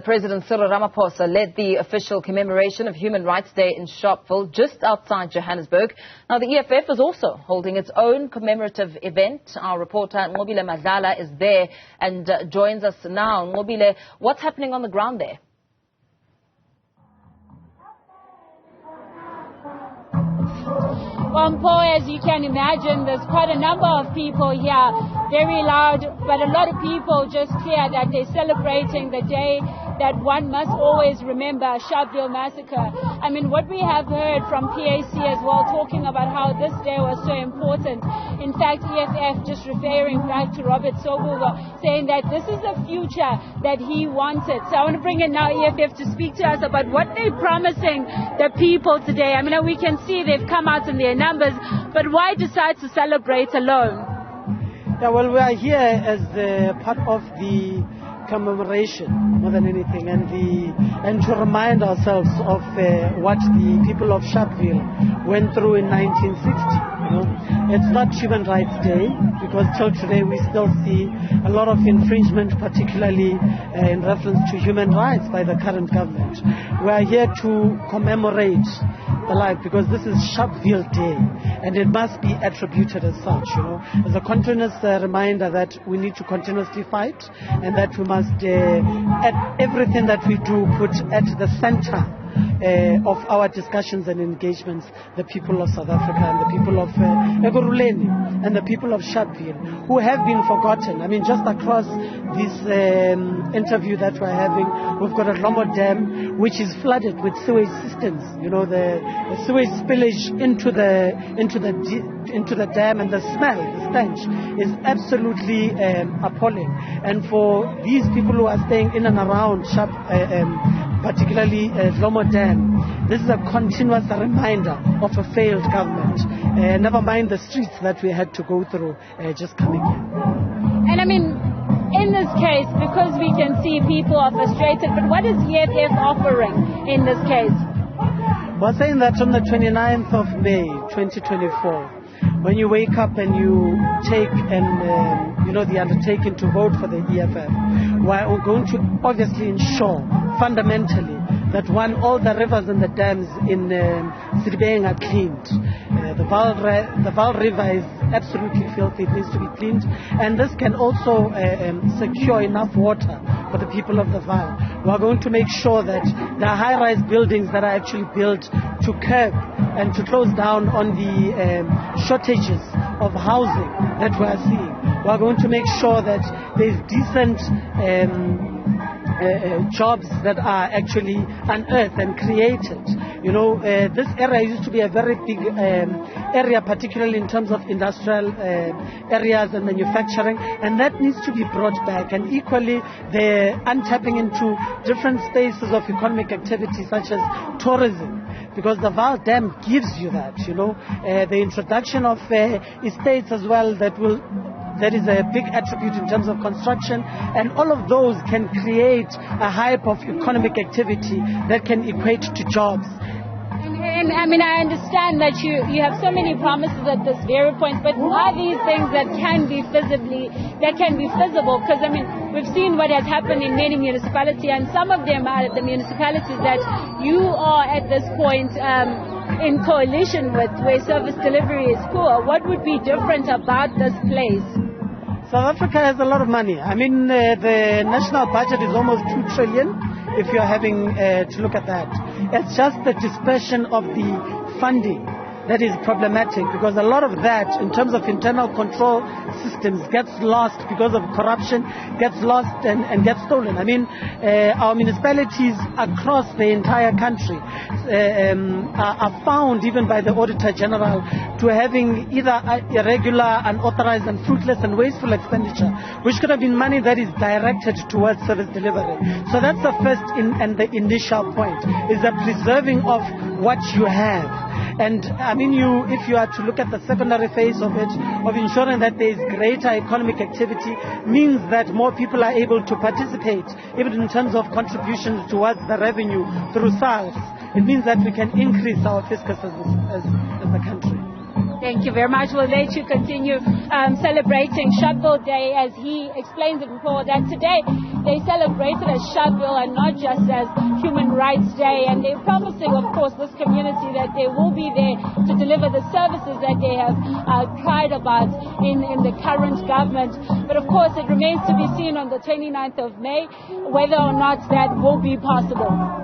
President Cyril Ramaphosa led the official commemoration of Human Rights Day in Sharpeville, just outside Johannesburg. Now, the EFF is also holding its own commemorative event. Our reporter Nqobile Madlala is there and joins us now. Nqobile, what's happening on the ground there? Well, Mpo, as you can imagine, there's quite a number of people here, very loud, but a lot of people just here that they're celebrating the day that one must always remember, Sharpeville massacre. I mean, what we have heard from PAC as well, talking about how this day was so important. In fact, EFF just referring back to Robert Sobugo, saying that this is the future that he wanted. So I want to bring in now EFF to speak to us about what they're promising the people today. I mean, we can see they've come out in their numbers, but why decide to celebrate alone? Yeah, well, we are here as part of the commemoration more than anything, and to remind ourselves of what the people of Sharpeville went through in 1960. It's not Human Rights Day because till today we still see a lot of infringement, particularly in reference to human rights by the current government. We are here to commemorate the life because this is Sharpeville Day and it must be attributed as such, as a continuous reminder that we need to continuously fight and that we must, at everything that we do, put at the center of our discussions and engagements the people of South Africa and the people of Ekurhuleni and the people of Sharpeville who have been forgotten. I mean, just across this interview that we're having, we've got a Lomo Dam which is flooded with sewage systems. The sewage spillage into the dam, and the smell, the stench, is absolutely appalling. And for these people who are staying in and around particularly Lomo Dam, this is a continuous reminder of a failed government. Never mind the streets that we had to go through just coming here. And I mean, in this case, because we can see people are frustrated, but what is EFF offering in this case? We're saying that on the 29th of May 2024, when you wake up and you take the undertaking to vote for the EFF, we're going to obviously ensure fundamentally that all the rivers and the dams in Siribeng are cleaned. The Vaal River is absolutely filthy, it needs to be cleaned, and this can also secure enough water for the people of the Vaal. We are going to make sure that the high-rise buildings that are actually built to curb and to close down on the shortages of housing that we are seeing. We are going to make sure that there is decent jobs that are actually unearthed and created. This area used to be a very big area, particularly in terms of industrial areas and manufacturing, and that needs to be brought back. And equally, the untapping into different spaces of economic activity such as tourism, because the Vaal Dam gives you that. The introduction of estates as well that is a big attribute in terms of construction, and all of those can create a hype of economic activity that can equate to jobs. And I mean, I understand that you have so many promises at this very point, but are these things that can be feasible? Because I mean, we've seen what has happened in many municipalities, and some of them are the municipalities that you are at this point in coalition with, where service delivery is poor. What would be different about this place? South Africa has a lot of money. I mean, the national budget is almost 2 trillion, if you're having to look at that. It's just the dispersion of the funding that is problematic, because a lot of that, in terms of internal control systems, gets lost because of corruption, gets lost and gets stolen. I mean, our municipalities across the entire country are found, even by the Auditor General, to having either irregular, unauthorized and fruitless and wasteful expenditure, which could have been money that is directed towards service delivery. So that's the first and the initial point, is the preserving of what you have. And I mean, if you are to look at the secondary phase of it, of ensuring that there is greater economic activity, means that more people are able to participate, even in terms of contributions towards the revenue through sales. It means that we can increase our fiscus as a country. Thank you very much. We'll let you continue celebrating Sharpeville Day, as he explains it before, that today they celebrate it as Sharpeville and not just as Human Rights Day. And they're promising, of course, this community that they will be there to deliver the services that they have cried about in the current government. But of course, it remains to be seen on the 29th of May whether or not that will be possible.